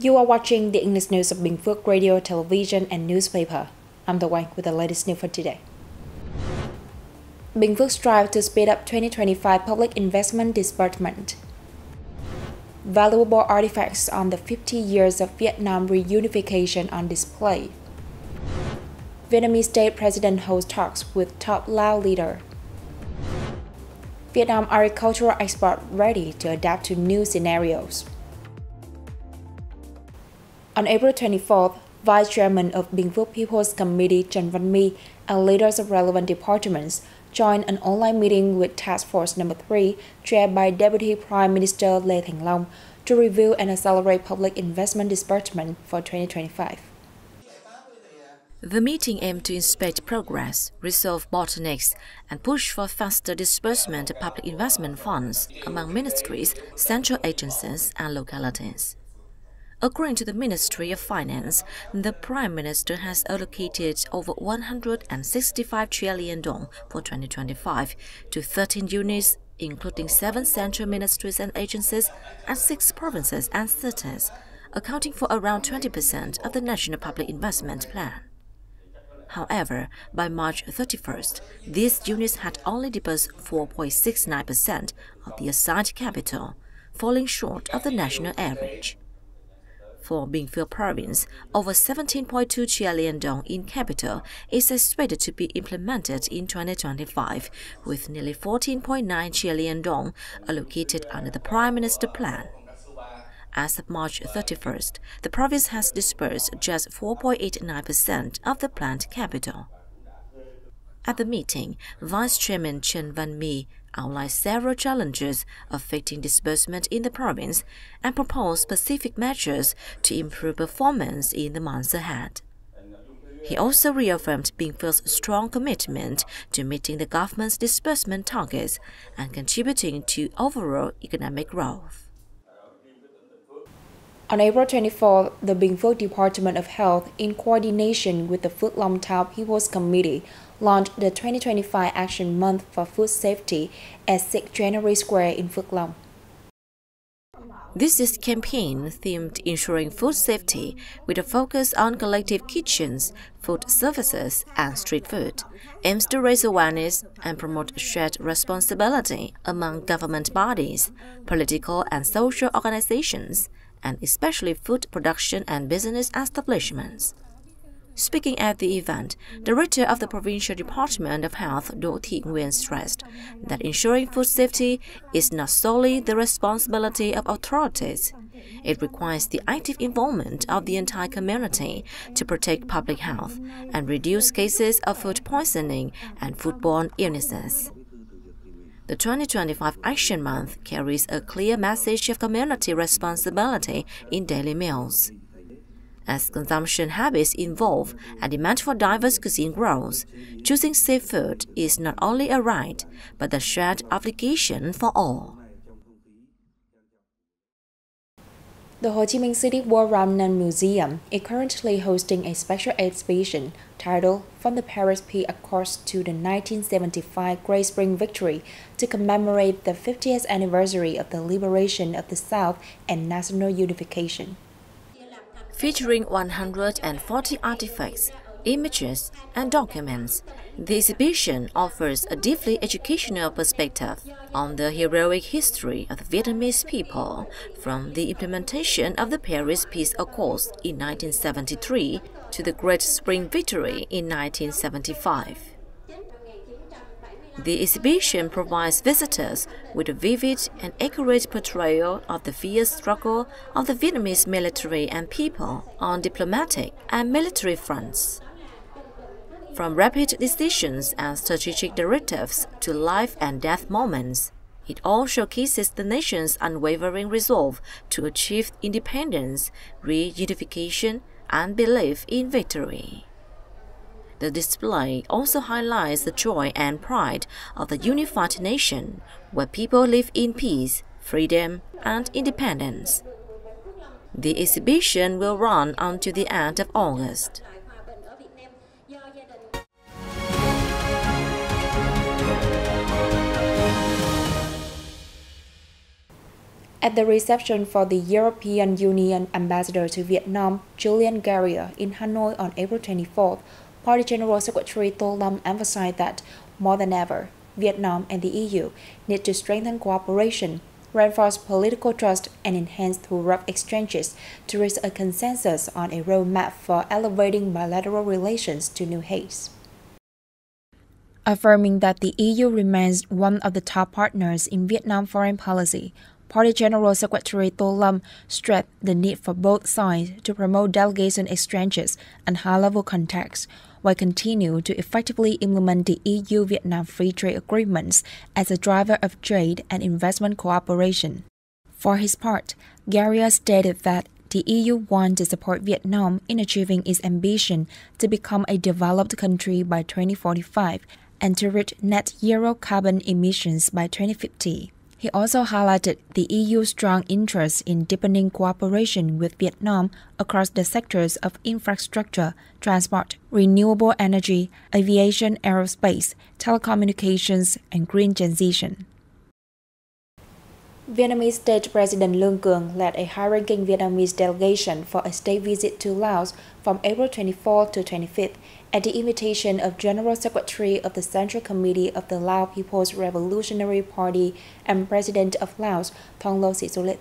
You are watching the English news of Binh Phuoc Radio, television, and newspaper. I'm the one with the latest news for today. Binh Phuoc strives to speed up 2025 public investment disbursement. Valuable artifacts on the 50 years of Vietnam reunification on display. Vietnamese state president holds talks with top Lao leader. Vietnam agricultural export ready to adapt to new scenarios. On April 24th, Vice Chairman of Binh Phuoc People's Committee Trần Văn My and leaders of relevant departments joined an online meeting with Task Force No. 3, chaired by Deputy Prime Minister Lê Thành Long, to review and accelerate public investment disbursement for 2025. The meeting aimed to inspect progress, resolve bottlenecks, and push for faster disbursement of public investment funds among ministries, central agencies, and localities. According to the Ministry of Finance, the Prime Minister has allocated over 165 trillion dong for 2025 to 13 units, including 7 central ministries and agencies, and 6 provinces and cities, accounting for around 20% of the National Public Investment Plan. However, by March 31st, these units had only disbursed 4.69% of the assigned capital, falling short of the national average. For Binh Phuoc Province, over 17.2 trillion dong in capital is expected to be implemented in 2025, with nearly 14.9 trillion dong allocated under the Prime Minister Plan. As of March 31st, the province has disbursed just 4.89% of the planned capital. At the meeting, Vice Chairman Trần Văn My outlined several challenges affecting disbursement in the province and proposed specific measures to improve performance in the months ahead. He also reaffirmed Binh Phuoc's strong commitment to meeting the government's disbursement targets and contributing to overall economic growth. On April 24th, the Binh Phuoc Department of Health, in coordination with the Phước Long Town People's Committee, launched the 2025 Action Month for Food Safety at 6 January Square in Phước Long. This is a campaign themed ensuring food safety with a focus on collective kitchens, food services, and street food, aims to raise awareness and promote shared responsibility among government bodies, political and social organizations, and especially food production and business establishments. Speaking at the event, Director of the Provincial Department of Health, Đỗ Thị Nguyên, stressed that ensuring food safety is not solely the responsibility of authorities. It requires the active involvement of the entire community to protect public health and reduce cases of food poisoning and foodborne illnesses. The 2025 Action Month carries a clear message of community responsibility in daily meals. As consumption habits evolve and demand for diverse cuisine grows, choosing safe food is not only a right, but a shared obligation for all. The Ho Chi Minh City War Remnant Museum is currently hosting a special exhibition titled From the Paris Peace Accords to the 1975 Great Spring Victory to commemorate the 50th anniversary of the liberation of the South and national unification. Featuring 140 artifacts, images, and documents, the exhibition offers a deeply educational perspective on the heroic history of the Vietnamese people, from the implementation of the Paris Peace Accords in 1973 to the Great Spring Victory in 1975. The exhibition provides visitors with a vivid and accurate portrayal of the fierce struggle of the Vietnamese military and people on diplomatic and military fronts. From rapid decisions and strategic directives to life and death moments, it all showcases the nation's unwavering resolve to achieve independence, reunification, and belief in victory. The display also highlights the joy and pride of the unified nation, where people live in peace, freedom, and independence. The exhibition will run until the end of August. At the reception for the European Union Ambassador to Vietnam, Julian Garrier, in Hanoi on April 24th, Party General Secretary Tô Lâm emphasized that, more than ever, Vietnam and the EU need to strengthen cooperation, reinforce political trust, and enhance through rough exchanges to reach a consensus on a roadmap for elevating bilateral relations to new heights. Affirming that the EU remains one of the top partners in Vietnam foreign policy, Party General Secretary Tô Lâm stressed the need for both sides to promote delegation exchanges and high-level contacts, while continue to effectively implement the EU-Vietnam Free Trade Agreements as a driver of trade and investment cooperation. For his part, Garrier stated that the EU wants to support Vietnam in achieving its ambition to become a developed country by 2045 and to reach net zero carbon emissions by 2050. He also highlighted the EU's strong interest in deepening cooperation with Vietnam across the sectors of infrastructure, transport, renewable energy, aviation, aerospace, telecommunications, and green transition. Vietnamese State President Lương Cường led a high-ranking Vietnamese delegation for a state visit to Laos from April 24 to 25th at the invitation of General Secretary of the Central Committee of the Lao People's Revolutionary Party and President of Laos, Thong Lo Sisulit.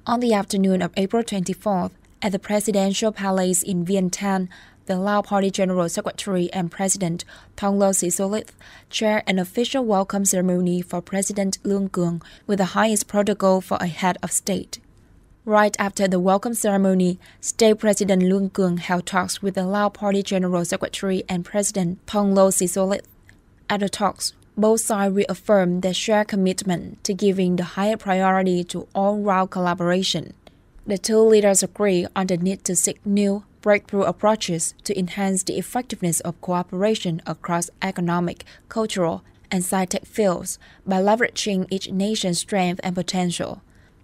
On the afternoon of April 24th, at the Presidential Palace in Vientiane, the Lao Party General Secretary and President Thong Lo Sisulit chaired an official welcome ceremony for President Lương Cường with the highest protocol for a head of state. Right after the welcome ceremony, State President Lương Cường held talks with the Lao Party General Secretary and President Thong Lo Sisulit. At the talks, both sides reaffirmed their shared commitment to giving the higher priority to all-round collaboration. The two leaders agree on the need to seek new, breakthrough approaches to enhance the effectiveness of cooperation across economic, cultural, and scientific fields by leveraging each nation's strength and potential.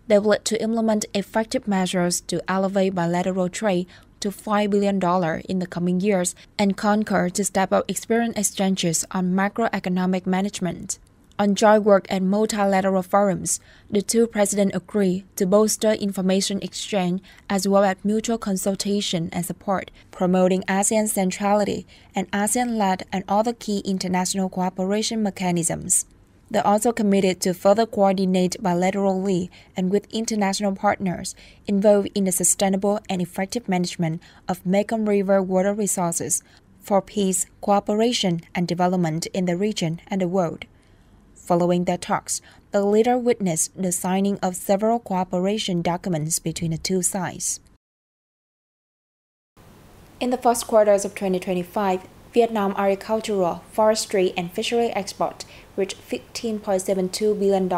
They will to implement effective measures to elevate bilateral trade to $5 billion in the coming years and concur to step up experience exchanges on macroeconomic management. On joint work at multilateral forums, the two presidents agree to bolster information exchange as well as mutual consultation and support, promoting ASEAN centrality and ASEAN-led and other key international cooperation mechanisms. They also committed to further coordinate bilaterally and with international partners involved in the sustainable and effective management of Mekong River water resources for peace, cooperation, and development in the region and the world. Following their talks, the leader witnessed the signing of several cooperation documents between the two sides. In the first quarters of 2025, Vietnam agricultural, forestry, and fishery export reached $15.72 billion,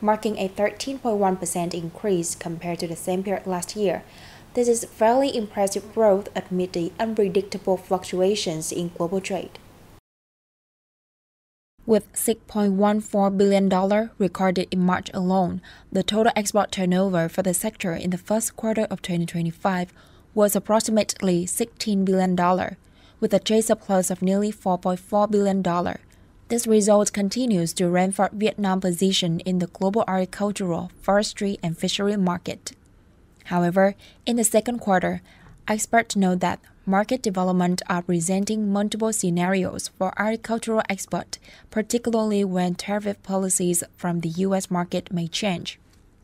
marking a 13.1% increase compared to the same period last year. This is fairly impressive growth amid the unpredictable fluctuations in global trade. With $6.14 billion recorded in March alone, the total export turnover for the sector in the first quarter of 2025 was approximately $16 billion, with a trade surplus of nearly $4.4 billion. This result continues to reinforce Vietnam's position in the global agricultural, forestry, and fishery market. However, in the second quarter, experts note that market development are presenting multiple scenarios for agricultural export, particularly when tariff policies from the U.S. market may change.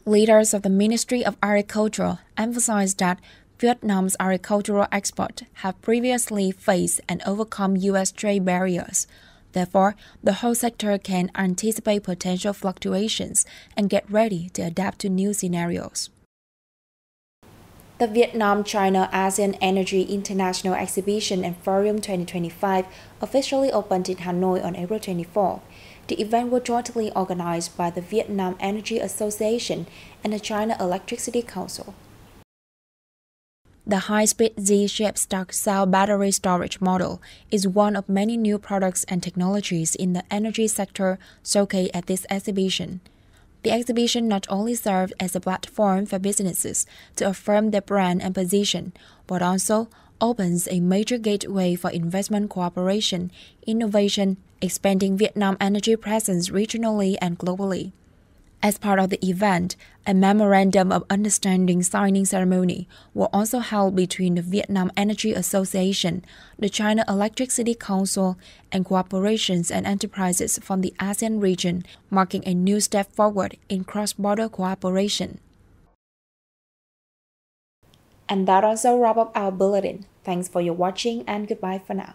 Leaders of the Ministry of Agriculture emphasized that Vietnam's agricultural export have previously faced and overcome U.S. trade barriers. Therefore, the whole sector can anticipate potential fluctuations and get ready to adapt to new scenarios. The Vietnam-China ASEAN Energy International Exhibition and Forum 2025 officially opened in Hanoi on April 24. The event was jointly organized by the Vietnam Energy Association and the China Electricity Council. The high-speed Z-shaped stacked cell battery storage model is one of many new products and technologies in the energy sector showcased at this exhibition. The exhibition not only served as a platform for businesses to affirm their brand and position, but also opens a major gateway for investment cooperation, innovation, expanding Vietnam's energy presence regionally and globally. As part of the event, a Memorandum of Understanding signing ceremony was also held between the Vietnam Energy Association, the China Electricity Council, and corporations and enterprises from the ASEAN region, marking a new step forward in cross-border cooperation. And that also wraps up our bulletin. Thanks for your watching and goodbye for now.